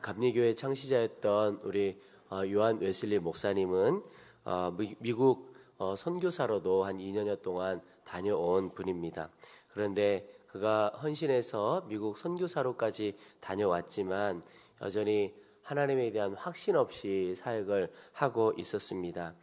감리교회 창시자였던 우리 요한 웨슬리 목사님은 미국 선교사로도 한 2년여 동안 다녀온 분입니다. 그런데 그가 헌신해서 미국 선교사로까지 다녀왔지만 여전히 하나님에 대한 확신 없이 사역을 하고 있었습니다.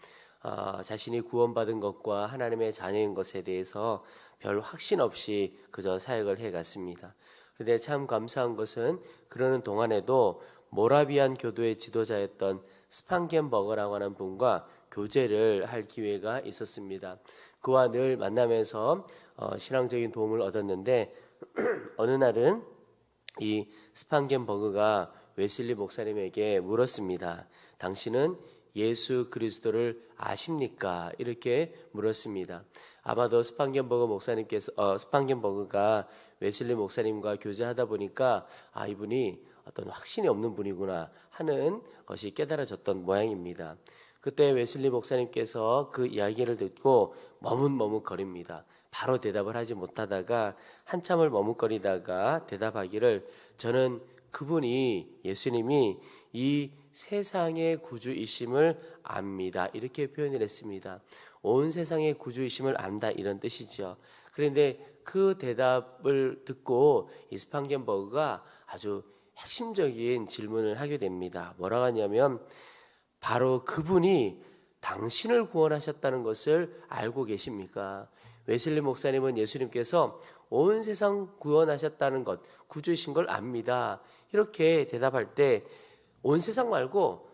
자신이 구원받은 것과 하나님의 자녀인 것에 대해서 별 확신 없이 그저 사역을 해갔습니다. 그런데 참 감사한 것은 그러는 동안에도 모라비안 교도의 지도자였던 스판겐버거라고 하는 분과 교제를 할 기회가 있었습니다. 그와 늘 만나면서 신앙적인 도움을 얻었는데 어느 날은 이 스판겐버그가 웨슬리 목사님에게 물었습니다. 당신은 예수 그리스도를 아십니까? 이렇게 물었습니다. 아마도 스판겐버그가 웨슬리 목사님과 교제하다 보니까 이분이 어떤 확신이 없는 분이구나 하는 것이 깨달아졌던 모양입니다. 그때 웨슬리 목사님께서 그 이야기를 듣고 머뭇머뭇거립니다. 바로 대답을 하지 못하다가 한참을 머뭇거리다가 대답하기를, 저는 그분이, 예수님이 이 세상의 구주이심을 압니다. 이렇게 표현을 했습니다. 온 세상의 구주이심을 안다, 이런 뜻이죠. 그런데 그 대답을 듣고 이 스판겐버그가 아주 핵심적인 질문을 하게 됩니다. 뭐라고 하냐면, 바로 그분이 당신을 구원하셨다는 것을 알고 계십니까? 웨슬리 목사님은 예수님께서 온 세상 구원하셨다는 것, 구주이신 걸 압니다. 이렇게 대답할 때 온 세상 말고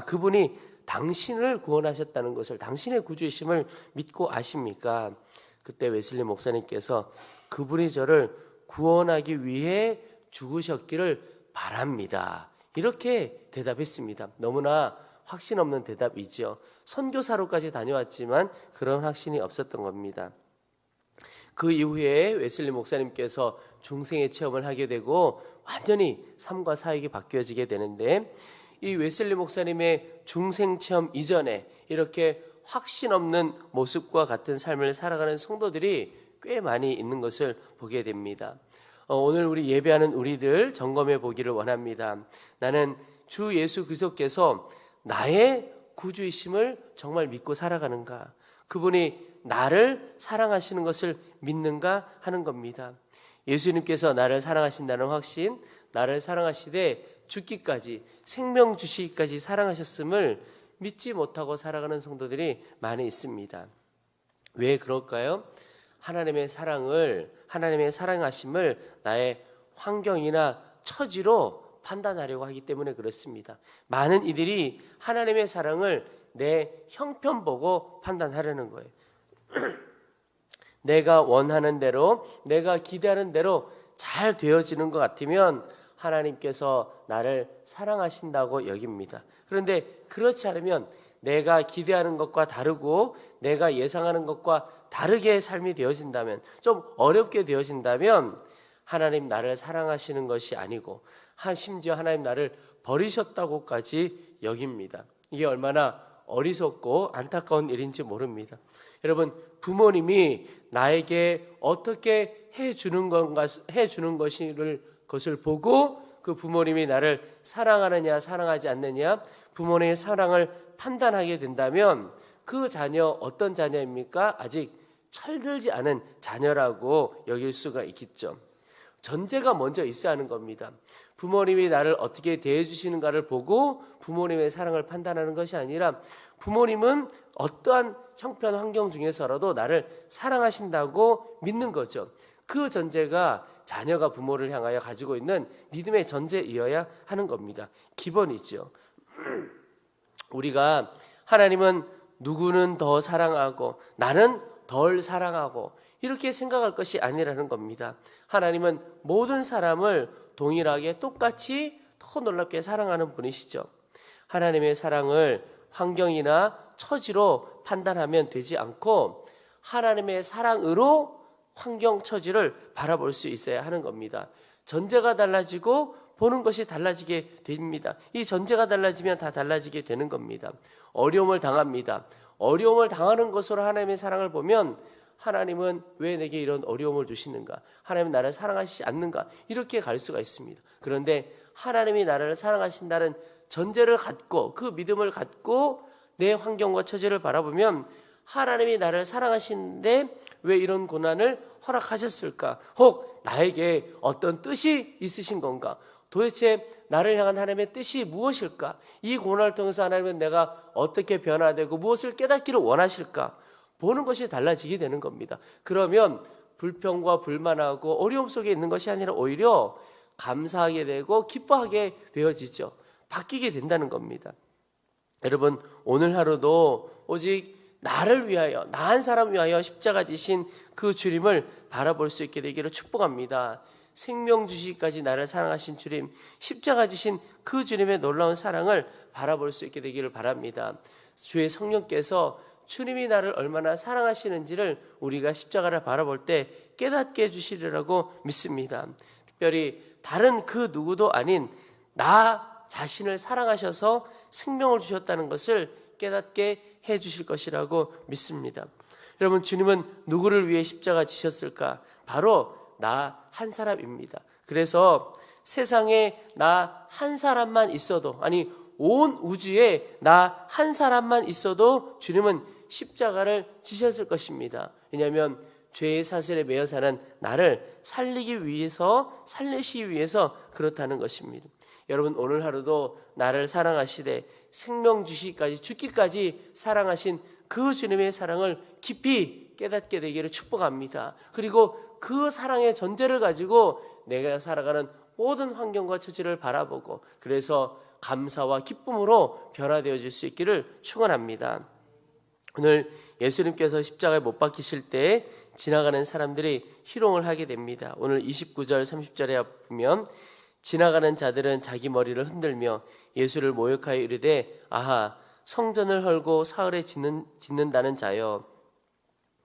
그분이 당신을 구원하셨다는 것을, 당신의 구주이심을 믿고 아십니까? 그때 웨슬리 목사님께서 그분이 저를 구원하기 위해 죽으셨기를 바랍니다. 이렇게 대답했습니다. 너무나 확신 없는 대답이죠. 선교사로까지 다녀왔지만 그런 확신이 없었던 겁니다. 그 이후에 웨슬리 목사님께서 중생의 체험을 하게 되고 완전히 삶과 사역이 바뀌어지게 되는데, 이 웨슬리 목사님의 중생 체험 이전에 이렇게 확신 없는 모습과 같은 삶을 살아가는 성도들이 꽤 많이 있는 것을 보게 됩니다. 오늘 우리 예배하는 우리들 점검해 보기를 원합니다. 나는 주 예수 그리스도께서 나의 구주이심을 정말 믿고 살아가는가? 그분이 나를 사랑하시는 것을 믿는가 하는 겁니다. 예수님께서 나를 사랑하신다는 확신, 나를 사랑하시되 죽기까지, 생명 주시기까지 사랑하셨음을 믿지 못하고 살아가는 성도들이 많이 있습니다. 왜 그럴까요? 하나님의 사랑하심을 나의 환경이나 처지로 판단하려고 하기 때문에 그렇습니다. 많은 이들이 하나님의 사랑을 내 형편 보고 판단하려는 거예요. 내가 원하는 대로, 내가 기대하는 대로 잘 되어지는 것 같으면 하나님께서 나를 사랑하신다고 여깁니다. 그런데 그렇지 않으면, 내가 기대하는 것과 다르고 내가 예상하는 것과 다르게 삶이 되어진다면, 좀 어렵게 되어진다면 하나님 나를 사랑하시는 것이 아니고 심지어 하나님 나를 버리셨다고까지 여깁니다. 이게 얼마나 어리석고 안타까운 일인지 모릅니다. 여러분, 부모님이 나에게 어떻게 해주는 것을 보고 그 부모님이 나를 사랑하느냐 사랑하지 않느냐, 부모님의 사랑을 판단하게 된다면 그 자녀 어떤 자녀입니까? 아직 철들지 않은 자녀라고 여길 수가 있겠죠. 전제가 먼저 있어야 하는 겁니다. 부모님이 나를 어떻게 대해주시는가를 보고 부모님의 사랑을 판단하는 것이 아니라, 부모님은 어떠한 형편 환경 중에서라도 나를 사랑하신다고 믿는 거죠. 그 전제가 자녀가 부모를 향하여 가지고 있는 믿음의 전제이어야 하는 겁니다. 기본이죠. 우리가 하나님은 누구는 더 사랑하고 나는 덜 사랑하고 이렇게 생각할 것이 아니라는 겁니다. 하나님은 모든 사람을 동일하게 똑같이 더 놀랍게 사랑하는 분이시죠. 하나님의 사랑을 환경이나 처지로 판단하면 되지 않고 하나님의 사랑으로 환경, 처지를 바라볼 수 있어야 하는 겁니다. 전제가 달라지고 보는 것이 달라지게 됩니다. 이 전제가 달라지면 다 달라지게 되는 겁니다. 어려움을 당합니다. 어려움을 당하는 것으로 하나님의 사랑을 보면 하나님은 왜 내게 이런 어려움을 주시는가? 하나님은 나를 사랑하시지 않는가? 이렇게 갈 수가 있습니다. 그런데 하나님이 나를 사랑하신다는 전제를 갖고 그 믿음을 갖고 내 환경과 처지를 바라보면 하나님이 나를 사랑하시는데 왜 이런 고난을 허락하셨을까? 혹 나에게 어떤 뜻이 있으신 건가? 도대체 나를 향한 하나님의 뜻이 무엇일까? 이 고난을 통해서 하나님은 내가 어떻게 변화되고 무엇을 깨닫기를 원하실까? 보는 것이 달라지게 되는 겁니다. 그러면 불평과 불만하고 어려움 속에 있는 것이 아니라 오히려 감사하게 되고 기뻐하게 되어지죠. 바뀌게 된다는 겁니다. 여러분, 오늘 하루도 오직 나를 위하여, 나 한 사람 위하여 십자가 지신 그 주님을 바라볼 수 있게 되기를 축복합니다. 생명 주시기까지 나를 사랑하신 주님, 십자가 지신 그 주님의 놀라운 사랑을 바라볼 수 있게 되기를 바랍니다. 주의 성령께서 주님이 나를 얼마나 사랑하시는지를 우리가 십자가를 바라볼 때 깨닫게 해주시리라고 믿습니다. 특별히 다른 그 누구도 아닌 나 자신을 사랑하셔서 생명을 주셨다는 것을 깨닫게 해 주실 것이라고 믿습니다. 여러분, 주님은 누구를 위해 십자가 지셨을까? 바로 나 한 사람입니다. 그래서 세상에 나 한 사람만 있어도, 아니 온 우주에 나 한 사람만 있어도 주님은 십자가를 지셨을 것입니다. 왜냐하면 죄의 사슬에 매여 사는 나를 살리기 위해서, 살리시기 위해서 그렇다는 것입니다. 여러분, 오늘 하루도 나를 사랑하시되 생명 주시기까지, 죽기까지 사랑하신 그 주님의 사랑을 깊이 깨닫게 되기를 축복합니다. 그리고 그 사랑의 전제를 가지고 내가 살아가는 모든 환경과 처지를 바라보고, 그래서 감사와 기쁨으로 변화되어질 수 있기를 축원합니다. 오늘 예수님께서 십자가에 못 박히실 때 지나가는 사람들이 희롱을 하게 됩니다. 오늘 29절 30절에 보면 지나가는 자들은 자기 머리를 흔들며 예수를 모욕하여 이르되 아하, 성전을 헐고 사흘에 짓는다는 자여,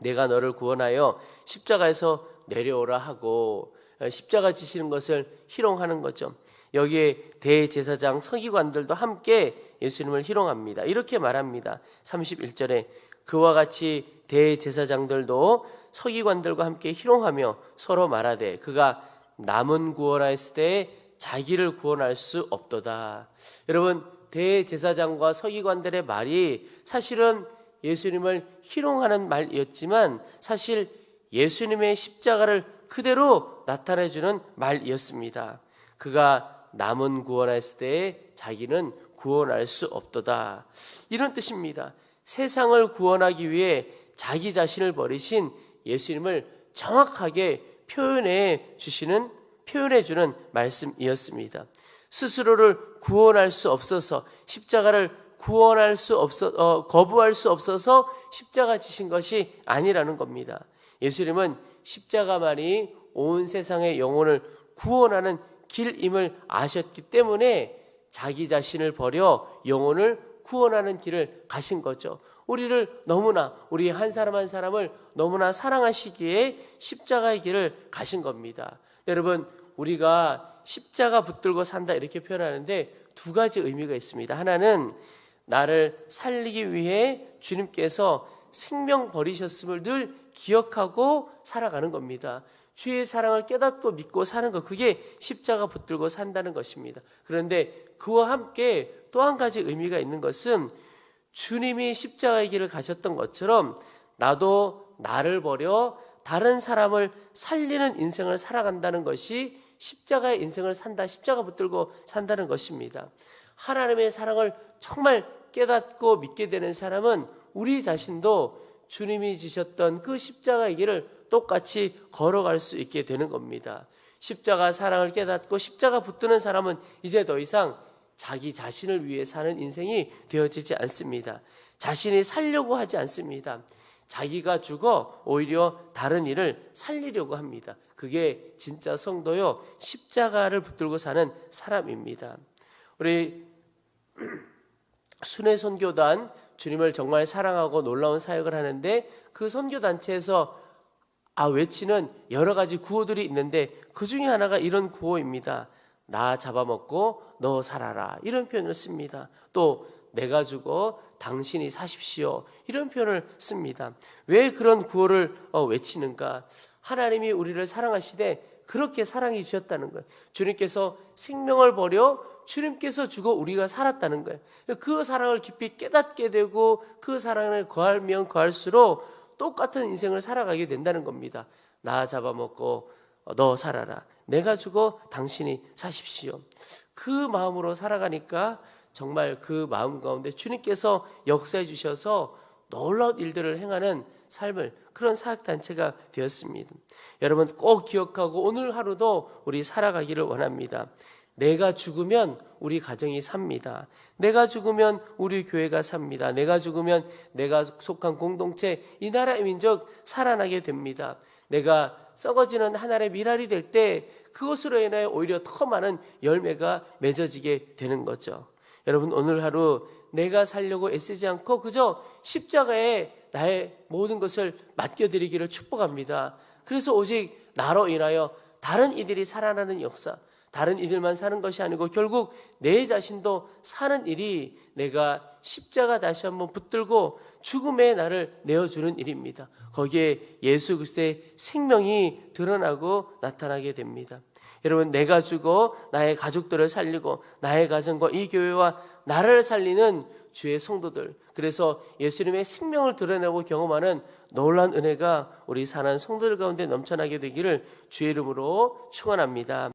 내가 너를 구원하여 십자가에서 내려오라 하고, 십자가 지시는 것을 희롱하는 거죠. 여기에 대제사장 서기관들도 함께 예수님을 희롱합니다. 이렇게 말합니다. 31절에 그와 같이 대제사장들도 서기관들과 함께 희롱하며 서로 말하되 그가 남은 구원하였을 때 자기를 구원할 수 없도다. 여러분, 대제사장과 서기관들의 말이 사실은 예수님을 희롱하는 말이었지만 사실 예수님의 십자가를 그대로 나타내주는 말이었습니다. 그가 남은 구원했을 때 자기는 구원할 수 없도다. 이런 뜻입니다. 세상을 구원하기 위해 자기 자신을 버리신 예수님을 정확하게 표현해 주는 말씀이었습니다. 스스로를 구원할 수 없어서, 십자가를 거부할 수 없어서 십자가 지신 것이 아니라는 겁니다. 예수님은 십자가만이 온 세상의 영혼을 구원하는 길임을 아셨기 때문에 자기 자신을 버려 영혼을 구원하는 길을 가신 거죠. 우리를 너무나, 우리 한 사람 한 사람을 너무나 사랑하시기에 십자가의 길을 가신 겁니다. 여러분, 우리가 십자가 붙들고 산다 이렇게 표현하는데 두 가지 의미가 있습니다. 하나는 나를 살리기 위해 주님께서 생명 버리셨음을 늘 기억하고 살아가는 겁니다. 주의 사랑을 깨닫고 믿고 사는 것, 그게 십자가 붙들고 산다는 것입니다. 그런데 그와 함께 또 한 가지 의미가 있는 것은 주님이 십자가의 길을 가셨던 것처럼 나도 나를 버려 다른 사람을 살리는 인생을 살아간다는 것이 십자가의 인생을 산다, 십자가 붙들고 산다는 것입니다. 하나님의 사랑을 정말 깨닫고 믿게 되는 사람은 우리 자신도 주님이 지셨던 그 십자가의 길을 똑같이 걸어갈 수 있게 되는 겁니다. 십자가 사랑을 깨닫고 십자가 붙드는 사람은 이제 더 이상 자기 자신을 위해 사는 인생이 되어지지 않습니다. 자신이 살려고 하지 않습니다. 자기가 죽어 오히려 다른 이를 살리려고 합니다. 그게 진짜 성도요, 십자가를 붙들고 사는 사람입니다. 우리 순회 선교단, 주님을 정말 사랑하고 놀라운 사역을 하는데 그 선교단체에서 외치는 여러 가지 구호들이 있는데 그 중에 하나가 이런 구호입니다. 나 잡아먹고 너 살아라, 이런 표현을 씁니다. 또 내가 죽어 당신이 사십시오. 이런 표현을 씁니다. 왜 그런 구호를 외치는가? 하나님이 우리를 사랑하시되 그렇게 사랑해 주셨다는 거예요. 주님께서 생명을 버려 주님께서 죽어 우리가 살았다는 거예요. 그 사랑을 깊이 깨닫게 되고 그 사랑에 거하면 거할수록 똑같은 인생을 살아가게 된다는 겁니다. 나 잡아먹고 너 살아라. 내가 죽어 당신이 사십시오. 그 마음으로 살아가니까 정말 그 마음 가운데 주님께서 역사해 주셔서 놀라운 일들을 행하는 삶을 그런 사역단체가 되었습니다. 여러분 꼭 기억하고 오늘 하루도 우리 살아가기를 원합니다. 내가 죽으면 우리 가정이 삽니다. 내가 죽으면 우리 교회가 삽니다. 내가 죽으면 내가 속한 공동체, 이 나라의 민족 살아나게 됩니다. 내가 썩어지는 하나의 미랄이 될 때 그것으로 인하여 오히려 더 많은 열매가 맺어지게 되는 거죠. 여러분 오늘 하루 내가 살려고 애쓰지 않고 그저 십자가에 나의 모든 것을 맡겨드리기를 축복합니다. 그래서 오직 나로 인하여 다른 이들이 살아나는 역사, 다른 이들만 사는 것이 아니고 결국 내 자신도 사는 일이 내가 십자가 다시 한번 붙들고 죽음의 나를 내어주는 일입니다. 거기에 예수 그리스도의 생명이 드러나고 나타나게 됩니다. 여러분 내가 죽어 나의 가족들을 살리고 나의 가정과 이 교회와 나라를 살리는 주의 성도들, 그래서 예수님의 생명을 드러내고 경험하는 놀라운 은혜가 우리 사는 성도들 가운데 넘쳐나게 되기를 주의 이름으로 축원합니다.